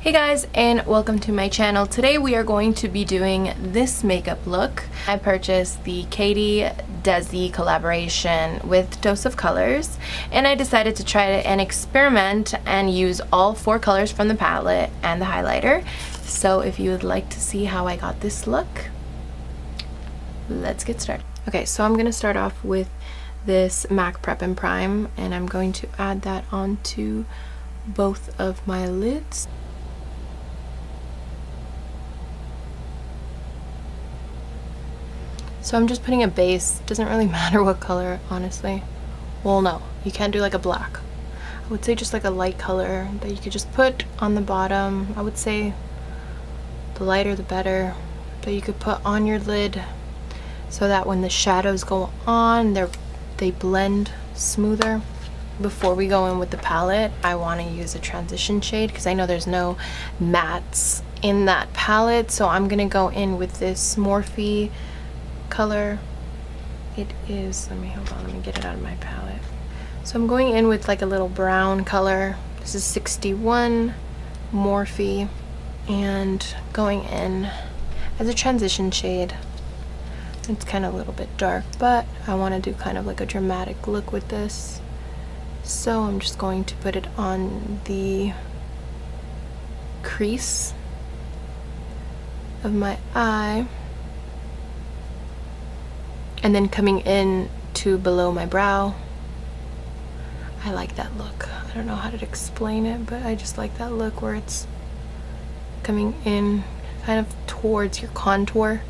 Hey guys, and welcome to my channel. Today we are going to be doing this makeup look. I purchased the Katy Desi collaboration with Dose of Colors, and I decided to try and experiment and use all 4 colors from the palette and the highlighter. So if you would like to see how I got this look, let's get started. Okay, so I'm going to start off with this MAC Prep and Prime, and I'm going to add that onto both of my lids. So I'm just putting a base. Doesn't really matter what color, honestly. Well, no, you can't do like a black. I would say just like a light color that you could just put on the bottom. I would say the lighter the better, that you could put on your lid so that when the shadows go on, they blend smoother. Before we go in with the palette, I want to use a transition shade because I know there's no mattes in that palette, so I'm gonna go in with this Morphe color. It is, let me get it out of my palette. So I'm going in with like a little brown color. This is 61 Morphe, and going in as a transition shade. It's kind of a little bit dark, but I want to do kind of like a dramatic look with this. So I'm just going to put it on the crease of my eye, and then coming in to below my brow. I like that look. I don't know how to explain it, but I just like that look where it's coming in kind of towards your contour.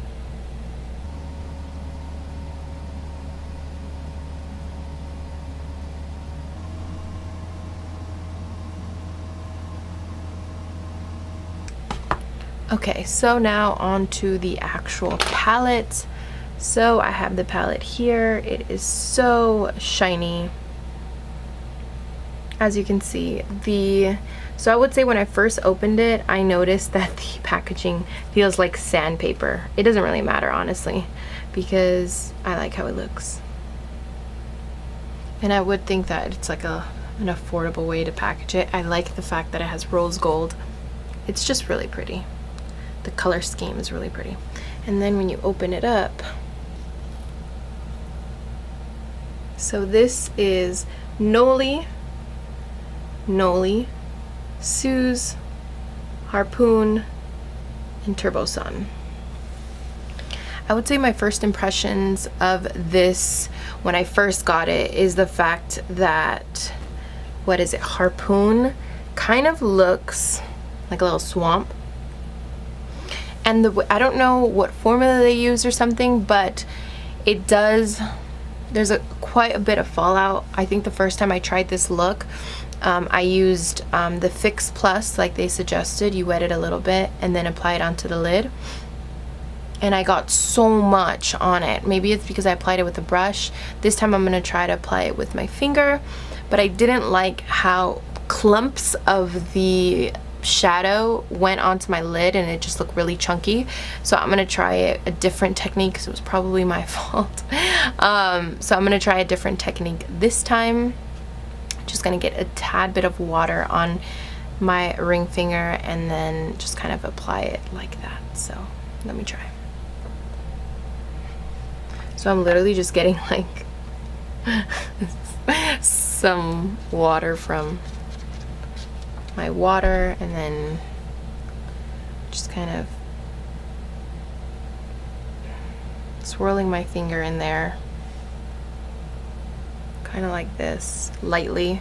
Okay, so now on to the actual palette. So I have the palette here. It is so shiny, as you can see. So I would say when I first opened it, I noticed that the packaging feels like sandpaper. It doesn't really matter, honestly, because I like how it looks. And I would think that it's like an affordable way to package it. I like the fact that it has rose gold. It's just really pretty. The color scheme is really pretty. And then when you open it up, so this is Noli, Suze, Harpoon, and Turbo Sun. I would say my first impressions of this when I first got it is the fact that, what is it, Harpoon kind of looks like a little swamp. And I don't know what formula they use or something, but it does, there's quite a bit of fallout. I think the first time I tried this look, I used the Fix Plus like they suggested. You wet it a little bit and then apply it onto the lid. And I got so much on it. Maybe it's because I applied it with a brush. This time I'm going to try to apply it with my finger. But I didn't like how clumps of the shadow went onto my lid and it just looked really chunky. So I'm gonna try a different technique because it was probably my fault. So I'm gonna try a different technique this time. Just gonna get a tad bit of water on my ring finger and then just kind of apply it like that. So let me try. So I'm literally just getting like some water from my water, and then just kind of swirling my finger in there, kind of like this, lightly.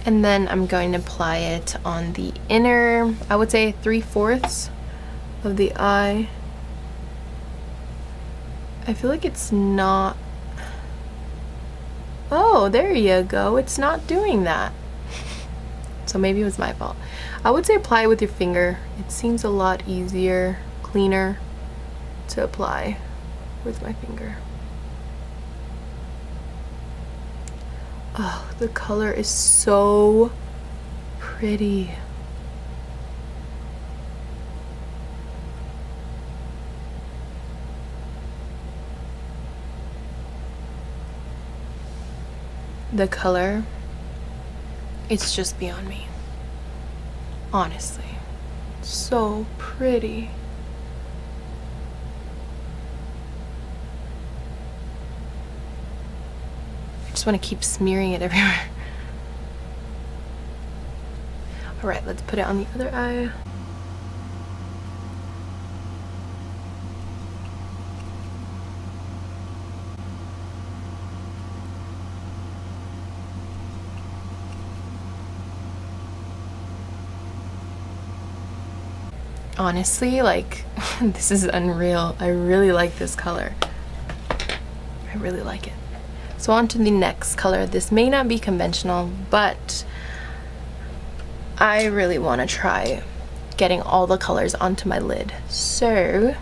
And then I'm going to apply it on the inner, I would say 3/4 of the eye. I feel like it's not, oh, there you go. It's not doing that. So maybe it was my fault. I would say apply it with your finger. It seems a lot easier, cleaner to apply with my finger. Oh, the color is so pretty. The color It's just beyond me. Honestly. So pretty. I just want to keep smearing it everywhere. Alright, let's put it on the other eye. Honestly, like, this is unreal. I really like this color. I really like it. So on to the next color. This may not be conventional, but I really want to try getting all the colors onto my lid. So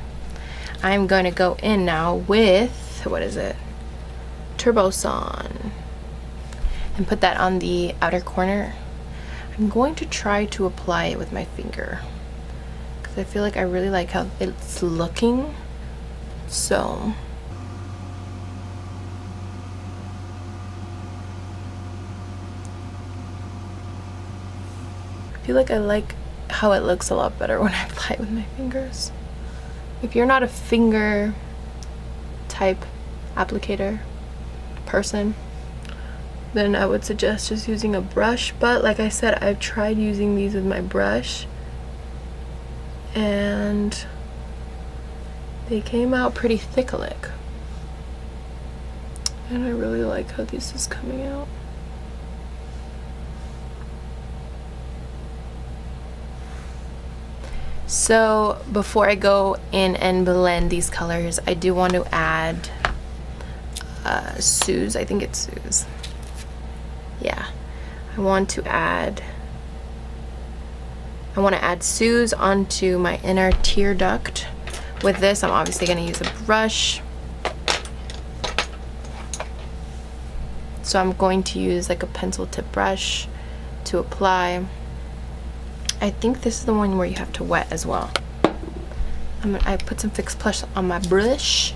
I'm going to go in now with, what is it? Turbo Sun. And put that on the outer corner. I'm going to try to apply it with my finger, I feel like I really like how it's looking. So I feel like I like how it looks a lot better when I apply it with my fingers. If you're not a finger type applicator person, then I would suggest just using a brush. But like I said, I've tried using these with my brush and they came out pretty thick-a-lick. And I really like how this is coming out. So before I go in and blend these colors, I do want to add Suze. I think it's Suze. Yeah, I want to add Suze onto my inner tear duct. With this, I'm obviously going to use a brush. So I'm going to use like a pencil tip brush to apply. I think this is the one where you have to wet as well. I put some Fix Plus on my brush.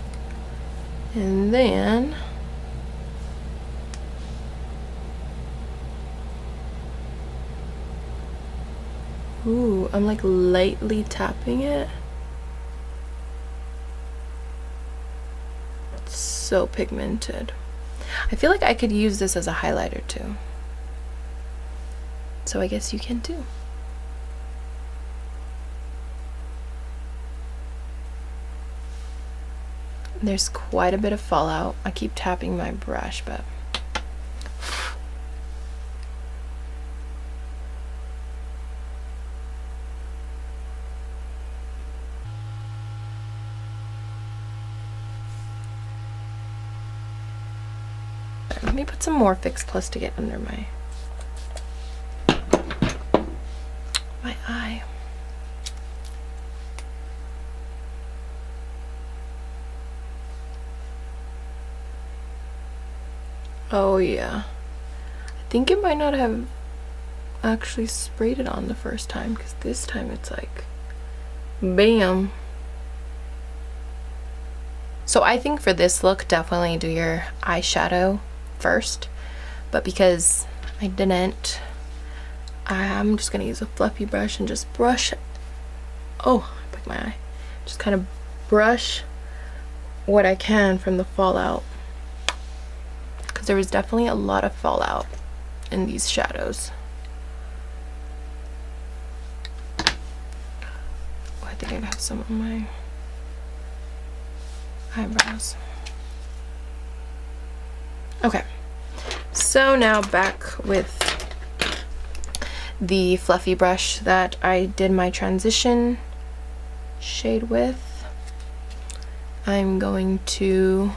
And then ooh, I'm like lightly tapping it. It's so pigmented. I feel like I could use this as a highlighter too. So I guess you can too. There's quite a bit of fallout. I keep tapping my brush, but let me put some more Fix Plus to get under my eye. Oh yeah. I think it might not have actually sprayed it on the first time, because this time it's like bam. So I think for this look, definitely do your eyeshadow first, but because I didn't, I'm just gonna use a fluffy brush and just brush. Oh, I picked my eye. Just kind of brush what I can from the fallout, because there was definitely a lot of fallout in these shadows. Oh, I think I have some on my eyebrows. Okay, so now back with the fluffy brush that I did my transition shade with. I'm going to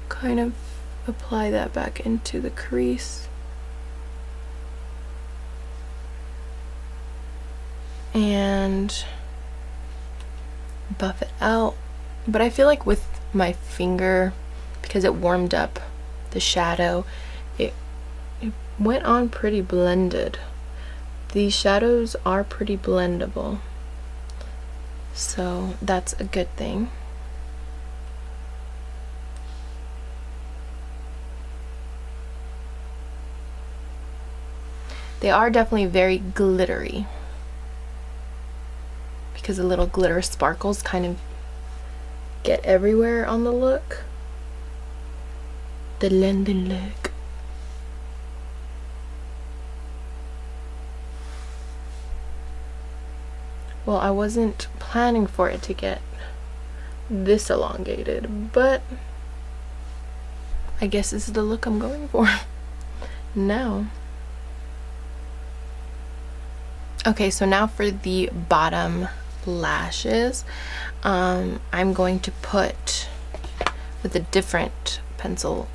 kind of apply that back into the crease and buff it out. But I feel like with my finger, because it warmed up the shadow, it went on pretty blended. These shadows are pretty blendable, so that's a good thing. They are definitely very glittery because the little glitter sparkles kind of get everywhere on the look. The London look. Well, I wasn't planning for it to get this elongated, but I guess this is the look I'm going for now. Okay, so now for the bottom lashes, I'm going to put, with a different pencil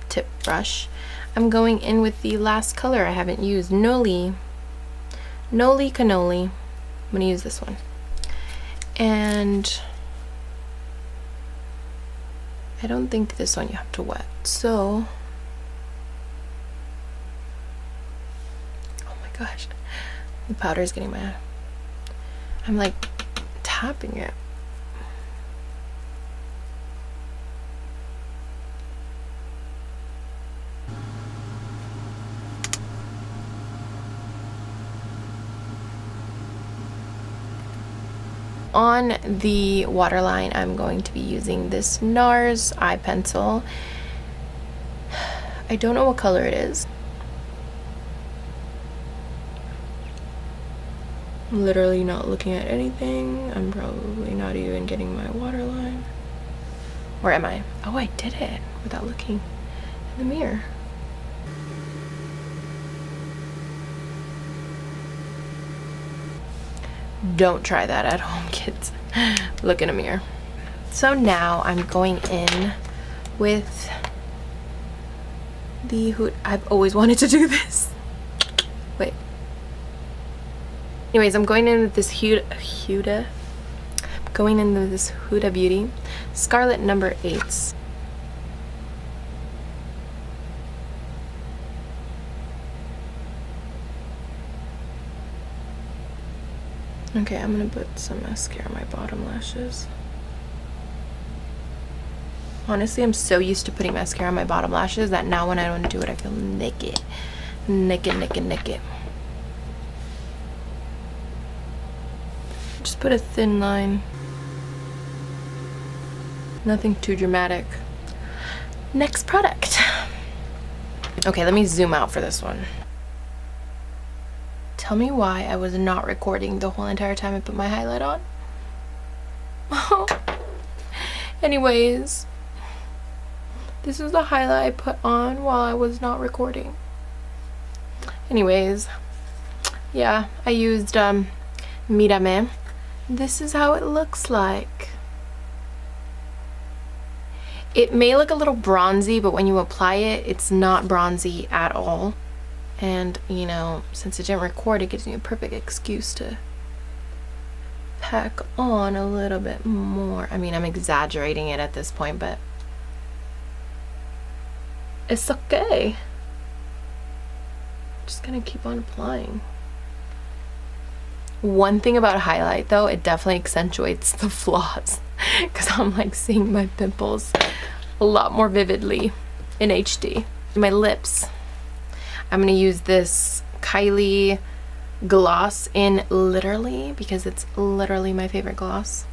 tip brush, I'm going in with the last color I haven't used, Noli Cannoli. I'm gonna use this one, and I don't think this one you have to wet, so oh my gosh, the powder is getting my, I'm like tapping it. On the waterline, I'm going to be using this NARS eye pencil. I don't know what color it is. I'm literally not looking at anything. I'm probably not even getting my waterline. Or am I? Oh, I did it without looking in the mirror. Don't try that at home, kids. Look in a mirror. So now I'm going in with the Huda. I've always wanted to do this. Wait. Anyways, I'm going in with this Huda. Going in with this Huda Beauty Scarlet number 8s. Okay, I'm gonna put some mascara on my bottom lashes. Honestly, I'm so used to putting mascara on my bottom lashes that now when I don't do it, I feel naked. Naked. Just put a thin line. Nothing too dramatic. Next product. Okay, let me zoom out for this one. Tell me why I was not recording the whole entire time I put my highlight on. Anyways, this is the highlight I put on while I was not recording. Anyways, yeah, I used Mírame. This is how it looks like. It may look a little bronzy, but when you apply it, it's not bronzy at all. And, you know, since it didn't record, it gives me a perfect excuse to pack on a little bit more. I mean, I'm exaggerating it at this point, but it's okay. Just gonna keep on applying. One thing about a highlight, though, it definitely accentuates the flaws because I'm like seeing my pimples a lot more vividly in HD. My lips, I'm gonna use this Kylie gloss in Literally because it's literally my favorite gloss.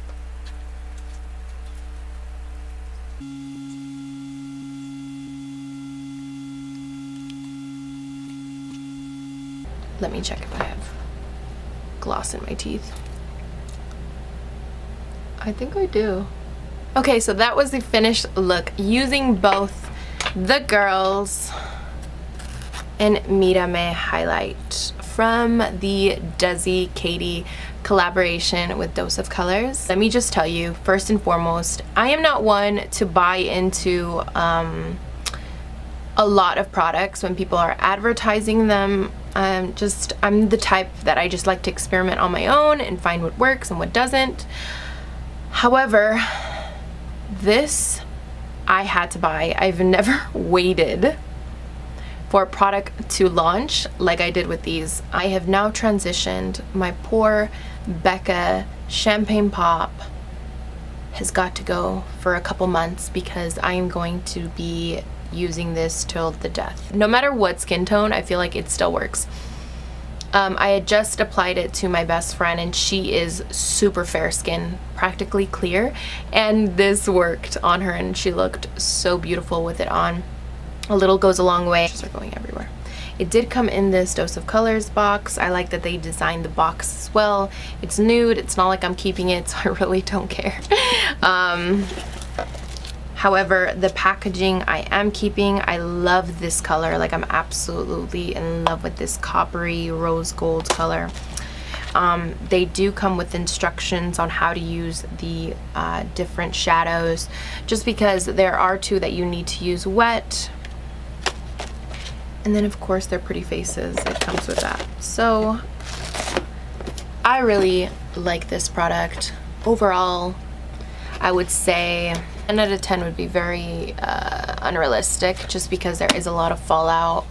Let me check if I have gloss in my teeth. I think I do. Okay, so that was the finished look using both the Girls and Mírame highlight from the DESIxKATY collaboration with Dose of Colors. Let me just tell you, first and foremost, I am not one to buy into a lot of products when people are advertising them. I'm the type that I just like to experiment on my own and find what works and what doesn't. However, this I had to buy. I've never waited for a product to launch like I did with these. I have now transitioned. My poor Becca Champagne Pop has got to go for a couple months because I am going to be using this till the death. No matter what skin tone, I feel like it still works. I had just applied it to my best friend, and she is super fair skin, practically clear, and this worked on her and she looked so beautiful with it on. A little goes a long way. They're going everywhere. It did come in this Dose of Colors box. I like that they designed the box as well. It's nude. It's not like I'm keeping it, so I really don't care. However, the packaging I am keeping. I love this color. Like, I'm absolutely in love with this coppery rose gold color. They do come with instructions on how to use the different shadows, just because there are two that you need to use wet. And then of course their pretty faces, it comes with that. So I really like this product. Overall, I would say 10 out of 10 would be very unrealistic, just because there is a lot of fallout.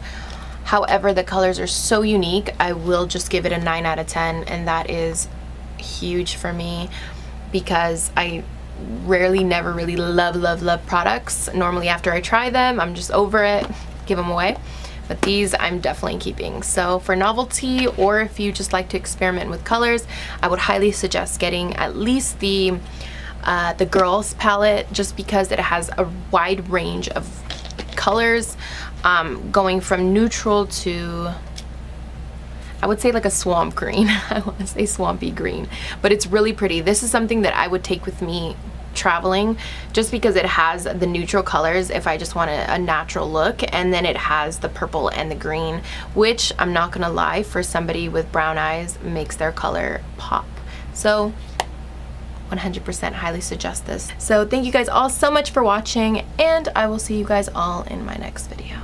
However, the colors are so unique, I will just give it a 9 out of 10, and that is huge for me because I rarely, never really love products. Normally after I try them, I'm just over it, give them away. But these I'm definitely keeping. So for novelty, or if you just like to experiment with colors, I would highly suggest getting at least the girls palette, just because it has a wide range of colors, going from neutral to, I would say, like a swamp green. I want to say swampy green, but it's really pretty. This is something that I would take with me traveling, just because it has the neutral colors if I just want a natural look, and then it has the purple and the green, which, I'm not gonna lie, for somebody with brown eyes, makes their color pop. So 100% highly suggest this. So thank you guys all so much for watching, and I will see you guys all in my next video.